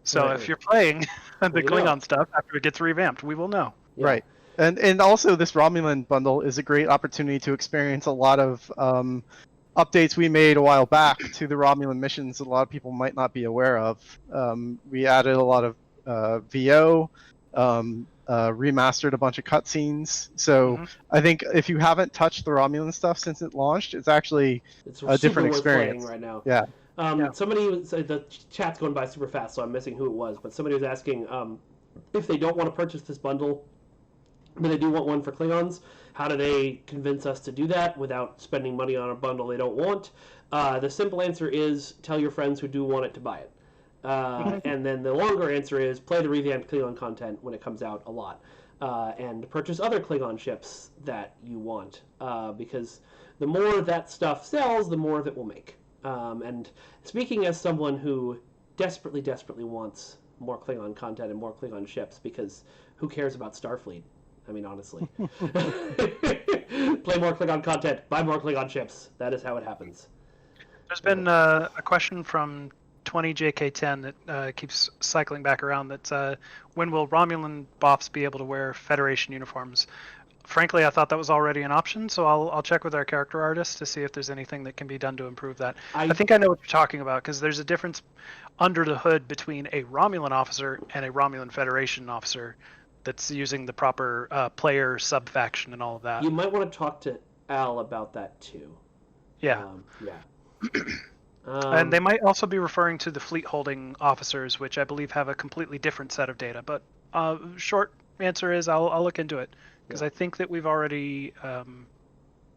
So if you're playing the Klingon stuff after it gets revamped, we will know. Yeah. Right. And also, this Romulan bundle is a great opportunity to experience a lot of updates we made a while back to the Romulan missions that a lot of people might not be aware of. We added a lot of VO, remastered a bunch of cutscenes. So I think if you haven't touched the Romulan stuff since it launched, it's actually a different experience right now. Yeah. Somebody was, the chat's going by super fast, so I'm missing who it was. But somebody was asking if they don't want to purchase this bundle, but they do want one for Klingons. How do they convince us to do that without spending money on a bundle they don't want? The simple answer is tell your friends who do want it to buy it. And then the longer answer is play the revamped Klingon content when it comes out a lot. And purchase other Klingon ships that you want. Because the more that stuff sells, the more of it will make. And speaking as someone who desperately, desperately wants more Klingon content and more Klingon ships, because who cares about Starfleet? I mean, honestly. Play more Klingon content, buy more Klingon ships. That is how it happens. There's been a question from 20JK10 that keeps cycling back around. That's when will Romulan boffs be able to wear Federation uniforms? Frankly, I thought that was already an option, so I'll check with our character artist to see if there's anything that can be done to improve that. I think I know what you're talking about, because there's a difference under the hood between a Romulan officer and a Romulan Federation officer that's using the proper player sub-faction and all of that. You might want to talk to Al about that, too. Yeah. And they might also be referring to the fleet-holding officers, which I believe have a completely different set of data. But short answer is I'll look into it, because I think that we've already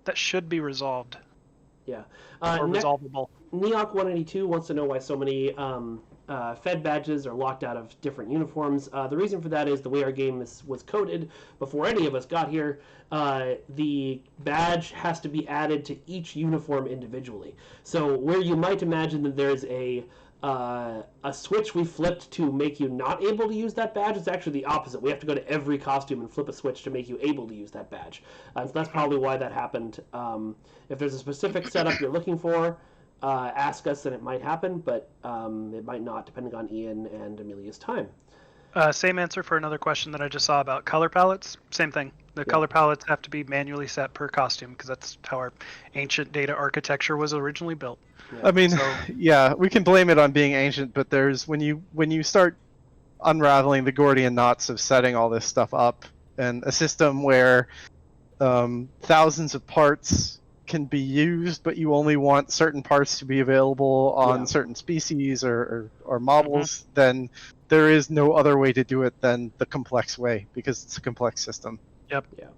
that should be resolved. Yeah. Or resolvable. Neok 182 wants to know why so many Fed badges are locked out of different uniforms. The reason for that is the way our game was coded before any of us got here. The badge has to be added to each uniform individually. So where you might imagine that there's a switch we flipped to make you not able to use that badge, it's actually the opposite. We have to go to every costume and flip a switch to make you able to use that badge. So that's probably why that happened. If there's a specific setup you're looking for, ask us and it might happen, but it might not, depending on Ian and Amelia's time. Same answer for another question that I just saw about color palettes. Same thing. The color palettes have to be manually set per costume, because that's how our ancient data architecture was originally built. I mean, we can blame it on being ancient, but there's when you start unraveling the Gordian knots of setting all this stuff up, and a system where thousands of parts can be used, but you only want certain parts to be available on certain species or models, then there is no other way to do it than the complex way, because it's a complex system. Yep. Yeah.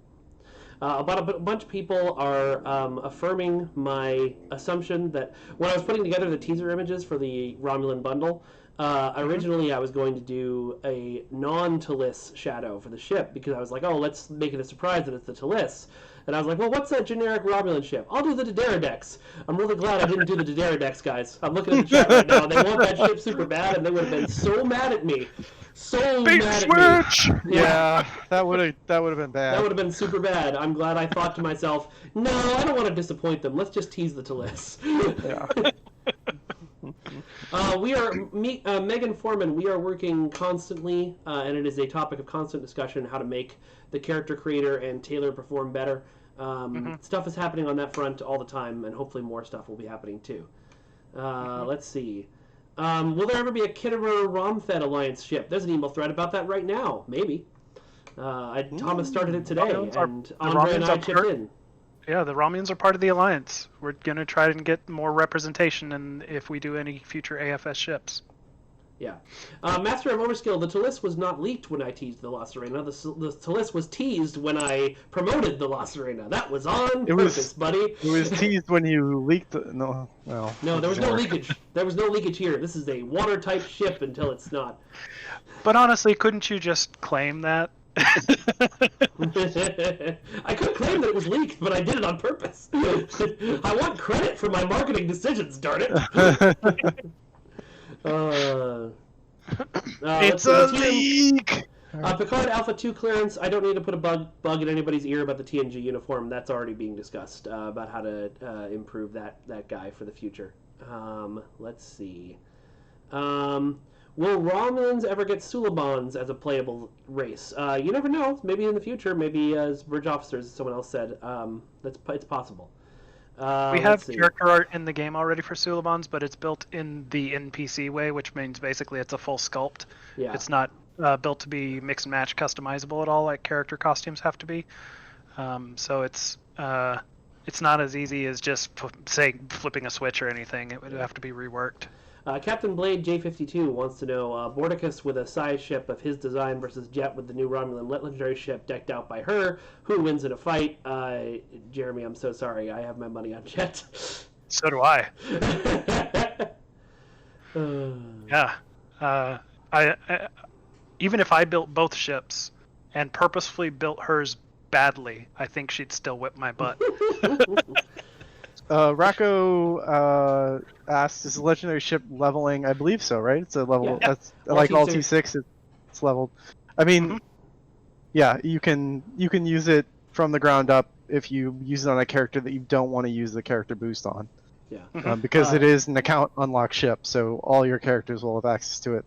About a bunch of people are affirming my assumption that when I was putting together the teaser images for the Romulan bundle, originally I was going to do a non-Talis shadow for the ship, because I was like, oh, let's make it a surprise that it's the Talis. And I was like, well, what's a generic Romulan ship? I'll do the Dideridex. I'm really glad I didn't do the Dideridex, guys. I'm looking at the chat right now. They want that ship super bad, and they would have been so mad at me. Bait switch! Yeah, that would have been bad. That would have been super bad. I'm glad I thought to myself, no, I don't want to disappoint them. Let's just tease the Talis. We are, Megan Foreman, we are working constantly, and it is a topic of constant discussion, how to make the character creator and Taylor perform better. Stuff is happening on that front all the time, and hopefully more stuff will be happening too. Let's see. Will there ever be a Kittimer Romfed Alliance ship? There's an email thread about that right now. Maybe. Thomas started it today, and Andre and I chipped in. Yeah, the Romulans are part of the Alliance. We're going to try and get more representation in if we do any future AFS ships. Yeah. Master of Overskill, the Talis was not leaked when I teased the La Serena. The Talis was teased when I promoted the La Serena. That was on purpose, buddy. It was teased when you leaked the... No, there was no leakage. There was no leakage here. This is a watertight ship until it's not. But honestly, couldn't you just claim that? I could claim that it was leaked, but I did it on purpose. I want credit for my marketing decisions, darn it. It's a leak! Picard Alpha 2 clearance. I don't need to put a bug in anybody's ear about the TNG uniform. That's already being discussed, about how to improve that guy for the future. Let's see. Will Romulans ever get Sulabans as a playable race? You never know. Maybe in the future. Maybe as bridge officers, as someone else said. It's possible. We have character art in the game already for Sulabans, but it's built in the NPC way, which means basically it's a full sculpt. Yeah. It's not built to be mix and match customizable at all, like character costumes have to be. So it's not as easy as just say flipping a switch or anything. It would have to be reworked. Captain Blade J52 wants to know Bordicus with a size ship of his design versus Jet with the new Romulan legendary ship decked out by her. Who wins in a fight? Jeremy, I'm so sorry. I have my money on Jet. So do I. Yeah. I even if I built both ships and purposefully built hers badly, I think she'd still whip my butt. Racco asked, is the legendary ship leveling? I believe so, right? It's a level. Yeah. That's All like all T6. T6. It's leveled. I mean, yeah, you can use it from the ground up if you use it on a character that you don't want to use the character boost on. Yeah. Because it is an account unlock ship, so all your characters will have access to it.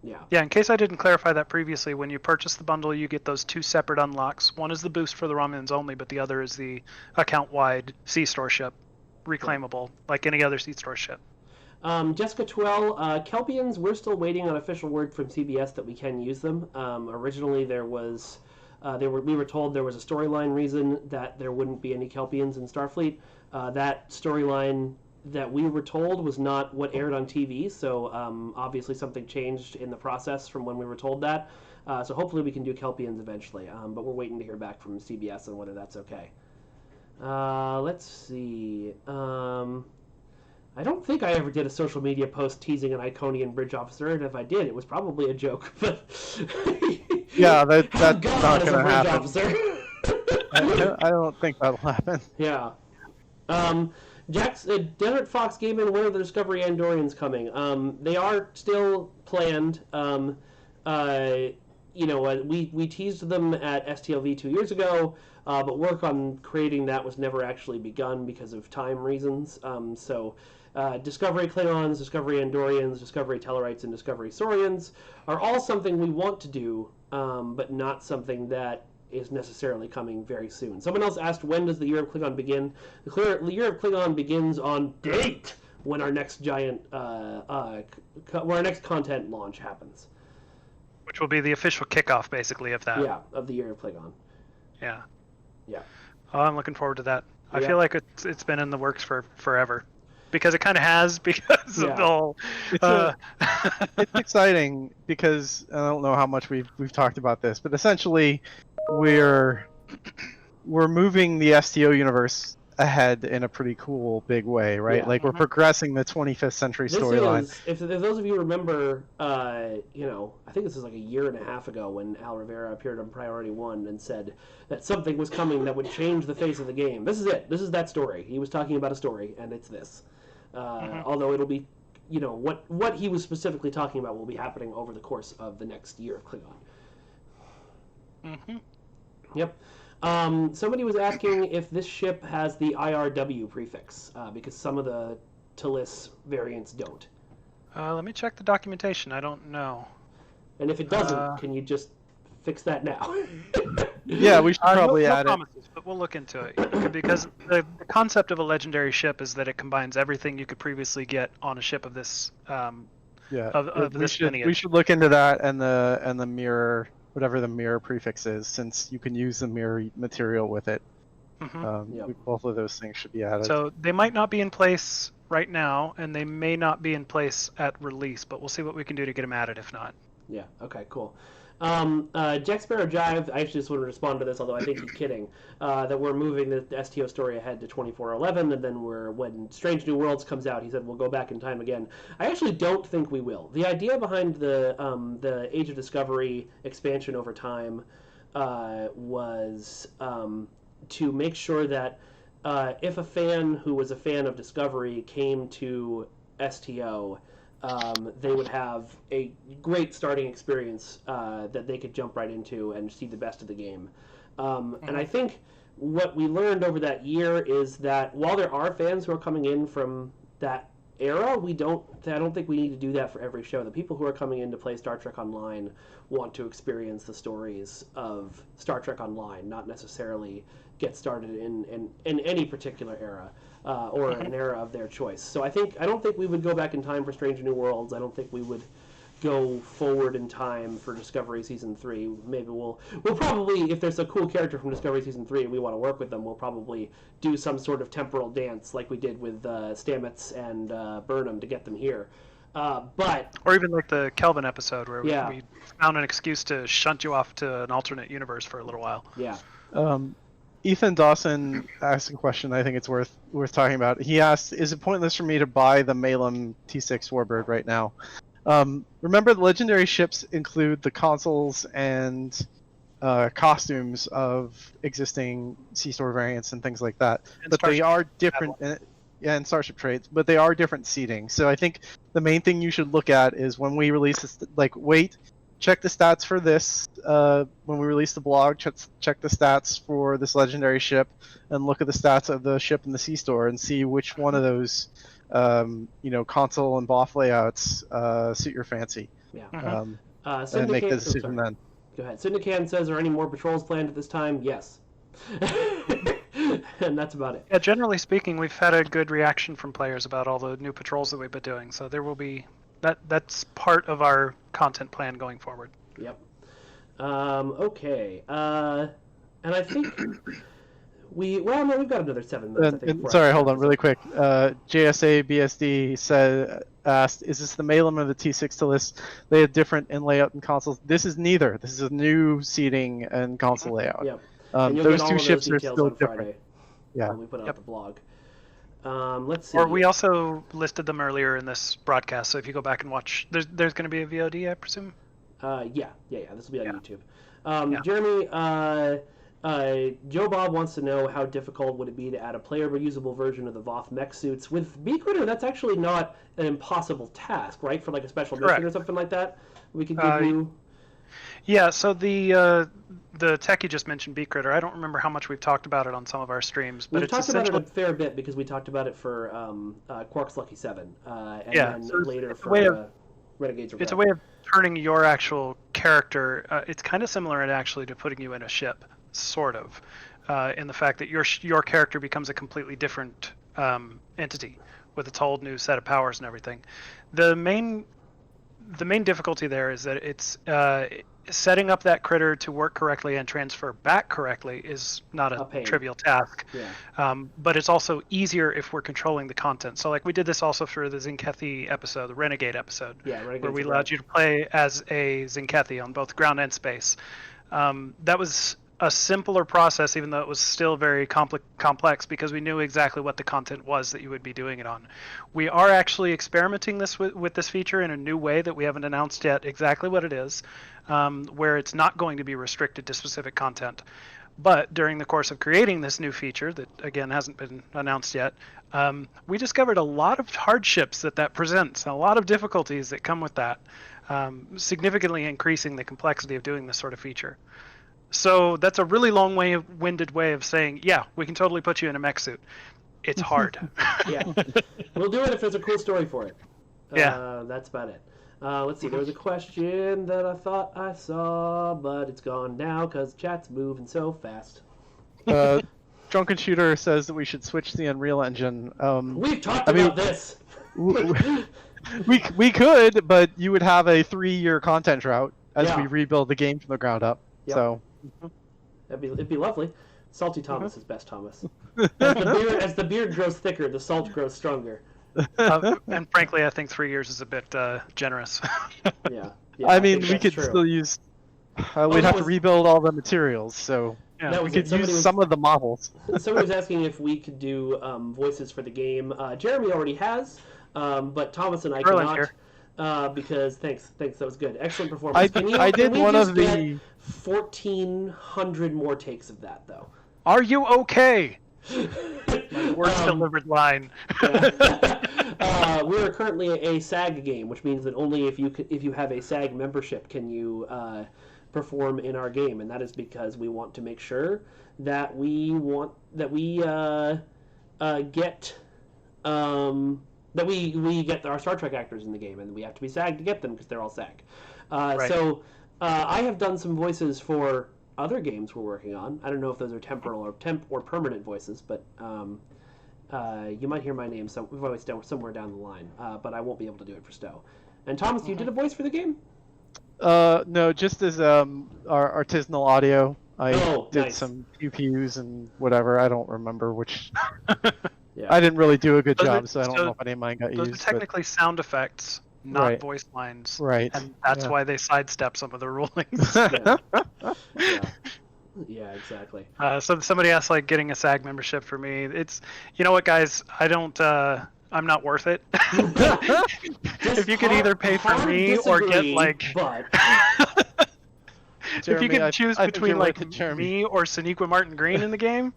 Yeah. Yeah, in case I didn't clarify that previously, when you purchase the bundle, you get those two separate unlocks. One is the boost for the Romulans only, but the other is the account-wide C-Store ship, reclaimable, like any other C-Store ship. Jessica Twell, Kelpians, we're still waiting on official word from CBS that we can use them. Originally, we were told there was a storyline reason that there wouldn't be any Kelpians in Starfleet. That storyline that we were told was not what aired on TV, so obviously something changed in the process from when we were told that. So hopefully we can do Kelpians eventually, but we're waiting to hear back from CBS on whether that's okay. Let's see. I don't think I ever did a social media post teasing an Iconian bridge officer, and if I did, it was probably a joke. But yeah, that's not going to happen. Officer. I don't think that'll happen. Yeah. Desert Fox Gaming, when are the Discovery Andorians coming? They are still planned. We teased them at STLV 2 years ago, but work on creating that was never actually begun because of time reasons. Discovery Klingons, Discovery Andorians, Discovery Tellarites, and Discovery Saurians are all something we want to do, but not something that is necessarily coming very soon. Someone else asked, when does the Year of Klingon begin? The Year of Klingon begins on date when our next giant, when our next content launch happens. Which will be the official kickoff, basically, of that. Yeah, of the Year of Klingon. Yeah. Yeah. Oh, I'm looking forward to that. I Yeah. feel like it's been in the works for forever. Because it kind of has, because of the whole... It's exciting, because I don't know how much we've talked about this, but essentially we're moving the STO universe ahead in a pretty cool big way, right? Yeah. Like we're progressing the 25th century storyline. If those of you remember, I think this is like a year and a half ago when Al Rivera appeared on Priority One and said that something was coming that would change the face of the game. This is it. This is that story. He was talking about a story, and it's this. Although it'll be, what he was specifically talking about will be happening over the course of the next Year of Klingon. Mm-hmm. Yep. Somebody was asking if this ship has the IRW prefix, because some of the Talis variants don't. Let me check the documentation. I don't know. And if it doesn't, can you just fix that now? Yeah, we should probably no add promises, but we'll look into it. Because the concept of a legendary ship is that it combines everything you could previously get on a ship of this this lineage. We should look into that and the mirror, whatever the mirror prefix is, since you can use the mirror material with it. Mm-hmm. Both of those things should be added. So they might not be in place right now, and they may not be in place at release, but we'll see what we can do to get them added if not. Yeah, okay, cool. Jack Sparrow Jive, I actually just want to respond to this, although I think he's kidding, that we're moving the STO story ahead to 2411, and then when Strange New Worlds comes out, he said we'll go back in time again. I actually don't think we will. The idea behind the Age of Discovery expansion over time was to make sure that if a fan who was a fan of Discovery came to STO, they would have a great starting experience that they could jump right into and see the best of the game. And I think what we learned over that year is that while there are fans who are coming in from that era, I don't think we need to do that for every show. The people who are coming in to play Star Trek Online want to experience the stories of Star Trek Online, not necessarily get started in any particular era. Or an era of their choice. So I don't think we would go back in time for Strange New Worlds. I don't think we would go forward in time for Discovery Season 3. Maybe we'll probably, if there's a cool character from Discovery Season 3 and we want to work with them, we'll probably do some sort of temporal dance like we did with Stamets and Burnham to get them here. Or even like the Kelvin episode where Yeah. we found an excuse to shunt you off to an alternate universe for a little while. Yeah. Ethan Dawson asked a question I think it's worth talking about. He asked, is it pointless for me to buy the Malum T6 Warbird right now? Remember, the legendary ships include the consoles and costumes of existing C-Store variants and things like that. And but they Starship are different, and Starship Trades, but they are different seating. So I think the main thing you should look at is when we release this, check the stats for this. When we release the blog, check the stats for this legendary ship, and look at the stats of the ship in the C-Store and see which one of those console and BOF layouts suit your fancy. Yeah. And make the decision then. Go ahead. Syndican says, are any more patrols planned at this time? Yes. And that's about it. Yeah, generally speaking, we've had a good reaction from players about all the new patrols that we've been doing. So there will be that's part of our content plan going forward. Yep. Okay. And I think we've got another 7 minutes. Sorry, hold on, really quick. JSA BSD asked, "Is this the Malum or the T6 to list? They have different in layout and consoles." This is neither. This is a new seating and console layout. Yep. Those two ships are still different. Friday, yeah. When we put out the blog. Let's see. Or we also listed them earlier in this broadcast, so if you go back and watch, there's going to be a VOD, I presume? Yeah. This will be on YouTube. Jeremy, Joe Bob wants to know how difficult would it be to add a player reusable version of the Voth mech suits. With Beacritter, that's actually not an impossible task, right? For like a special mission or something like that? We could give you... Yeah, so the tech you just mentioned, Beacritter, I don't remember how much we've talked about it on some of our streams, but we've talked about it a fair bit because we talked about it for Quark's Lucky 7, and then later for Renegades. It's a way of turning your actual character. It's kind of similar, actually, to putting you in a ship, sort of, in the fact that your character becomes a completely different entity with its whole new set of powers and everything. The main difficulty there is that it's setting up that critter to work correctly and transfer back correctly is not a trivial task. Yeah. But it's also easier if we're controlling the content. So like we did this also for the Zinkethi episode, the Renegade episode, where we allowed you to play as a Zinkethi on both ground and space. That was a simpler process, even though it was still very complex, because we knew exactly what the content was that you would be doing it on. We are actually experimenting with this feature in a new way that we haven't announced yet exactly what it is, where it's not going to be restricted to specific content. But during the course of creating this new feature that, again, hasn't been announced yet, we discovered a lot of hardships that presents, and a lot of difficulties that come with that, significantly increasing the complexity of doing this sort of feature. So that's a really long-winded way of saying, yeah, we can totally put you in a mech suit. It's hard. Yeah. We'll do it if there's a cool story for it. Yeah. That's about it. Let's see. There was a question that I thought I saw, but it's gone now because chat's moving so fast. Drunken Shooter says that we should switch the Unreal Engine. We've talked about this. We could, but you would have a 3-year content drought as we rebuild the game from the ground up. Yep. So it'd be lovely. Salty Thomas is best Thomas. As the beard grows thicker, the salt grows stronger. And frankly, I think 3 years is a bit generous. Yeah. I mean, we could still use. We'd have to rebuild all the materials, so we could use some of the models. Somebody was asking if we could do voices for the game. Jeremy already has, but Thomas and I cannot. Because thanks, that was good. Excellent performance. I did one of the 1,400 more takes of that, though. Are you okay? Words delivered line. We are currently a SAG game, which means that only if you have a SAG membership can you perform in our game, and that is because we want to make sure that we get our Star Trek actors in the game, and we have to be SAG to get them because they're all SAG. Right. So I have done some voices for other games we're working on. I don't know if those are temporal or permanent voices, but you might hear my name somewhere down the line. But I won't be able to do it for Stowe. And Thomas, you did a voice for the game? No, just as our artisanal audio. I did nice. some pew-pews and whatever. I don't remember which. Yeah. I didn't really do a good Those job, are- so I don't so know if any of mine got Those used. are technically sound effects, not Right. voice lines. Right. And that's Yeah. why they sidestep some of the rulings. Yeah, exactly. So somebody asked, like, getting a SAG membership for me. It's, you know what, guys? I don't. I'm not worth it. If you could either pay for me or get like. But... Jeremy, if you could choose I think between you're like worth it, Jeremy. me or Sonequa Martin Green in the game,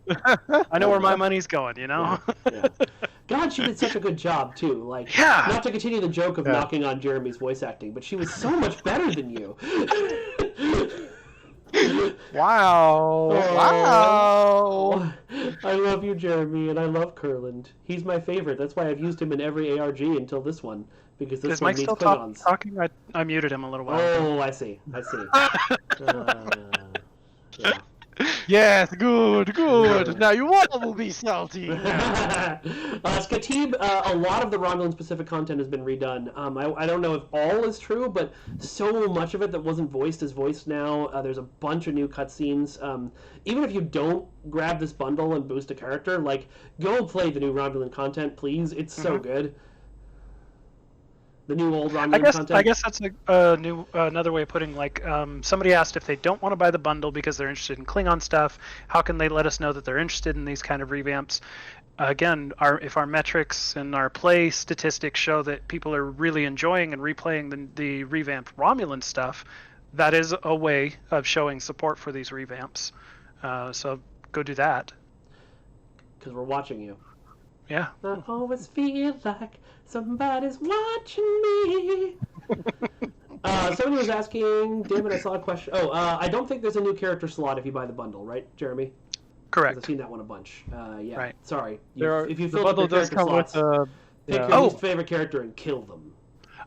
I know where my money's going. You know. Yeah. God, she did such a good job too. Like, Yeah. not to continue the joke of Yeah. knocking on Jeremy's voice acting, but she was so much better than you. Wow! Wow! I love you, Jeremy, and I love Kurland. He's my favorite. That's why I've used him in every ARG until this one, because this Is one Mike needs still Klingons. talking? I muted him a little while ago. Oh, I see. Yeah. Yes, good. Now you all will be salty. Skatib, a lot of the Romulan-specific content has been redone. I don't know if all is true, but so much of it that wasn't voiced is voiced now. There's a bunch of new cutscenes. Even if you don't grab this bundle and boost a character, like, go play the new Romulan content, please. It's so good. The new old Romulan content. I guess that's another way of putting, like, somebody asked if they don't want to buy the bundle because they're interested in Klingon stuff, how can they let us know that they're interested in these kind of revamps? Again, if our metrics and our play statistics show that people are really enjoying and replaying the revamped Romulan stuff, that is a way of showing support for these revamps. So go do that. Because we're watching you. Yeah. I always feel like somebody's watching me. Somebody was asking, damn it, I saw a question. I don't think there's a new character slot if you buy the bundle, right, Jeremy? Correct. I've seen that one a bunch. Yeah, right. Sorry. If you the filled up bundle your does character come with slots, pick your least favorite character and kill them.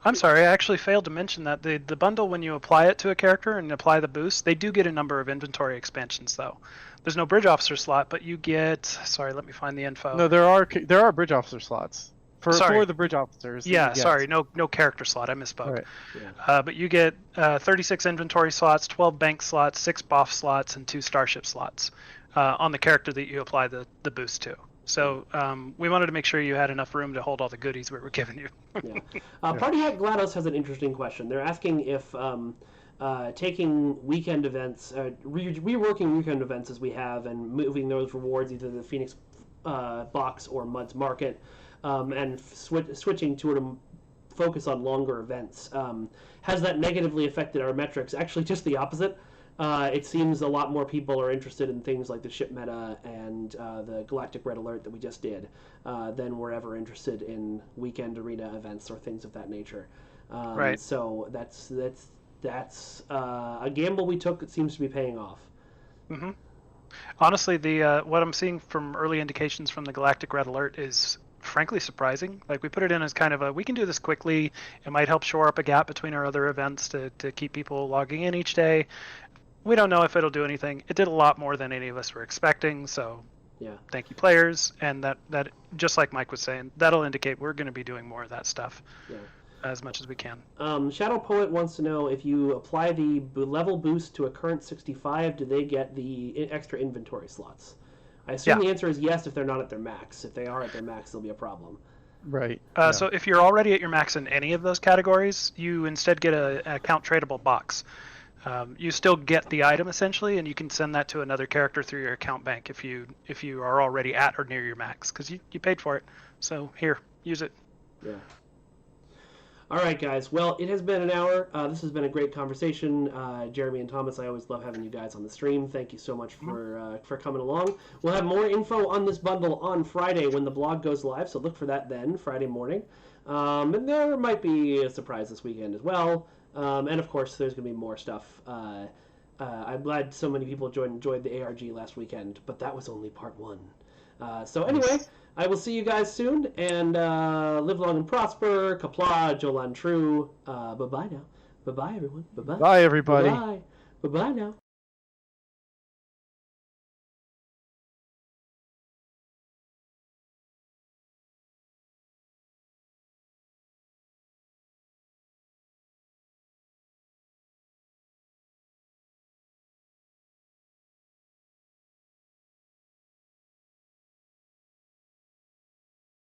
I'm sorry, I actually failed to mention that the bundle, when you apply it to a character and apply the boost, they do get a number of inventory expansions, though. There's no bridge officer slot, but you get... Sorry, let me find the info. No, there are bridge officer slots for the bridge officers. Yeah, sorry, no character slot. I misspoke. Right. Yeah. But you get 36 inventory slots, 12 bank slots, 6 BOF slots, and 2 starship slots on the character that you apply the boost to. So we wanted to make sure you had enough room to hold all the goodies we were giving you. Yeah. Party Hat GLaDOS has an interesting question. They're asking if taking weekend events, reworking weekend events as we have, and moving those rewards either to the Phoenix box or Mud's Market, and switching to focus on longer events, has that negatively affected our metrics? Actually, just the opposite. It seems a lot more people are interested in things like the ship meta and the Galactic Red Alert that we just did than were ever interested in weekend arena events or things of that nature. Right. So that's a gamble we took that seems to be paying off. Mm-hmm. Honestly, the what I'm seeing from early indications from the Galactic Red Alert is frankly surprising. Like, we put it in as kind of we can do this quickly. It might help shore up a gap between our other events to keep people logging in each day. We don't know if it'll do anything. It did a lot more than any of us were expecting, so yeah. Thank you, players. And that just like Mike was saying, that'll indicate we're going to be doing more of that stuff as much as we can. Shadow Poet wants to know, if you apply the level boost to a current 65, do they get the extra inventory slots? I assume the answer is yes if they're not at their max. If they are at their max, there'll be a problem. Right. So if you're already at your max in any of those categories, you instead get an account tradable box. You still get the item essentially, and you can send that to another character through your account bank if you are already at or near your max, because you paid for it. So here, use it. Yeah. All right, guys. Well, it has been an hour. This has been a great conversation. Jeremy and Thomas, I always love having you guys on the stream. Thank you so much for coming along. We'll have more info on this bundle on Friday when the blog goes live, so look for that then, Friday morning. And there might be a surprise this weekend as well. And of course, there's going to be more stuff. I'm glad so many people enjoyed the ARG last weekend, but that was only part 1. So anyway, I will see you guys soon, and live long and prosper. Qapla', Jolan True. Bye-bye now. Bye-bye, everyone. Bye-bye. Bye, everybody. Bye-bye. Bye-bye now.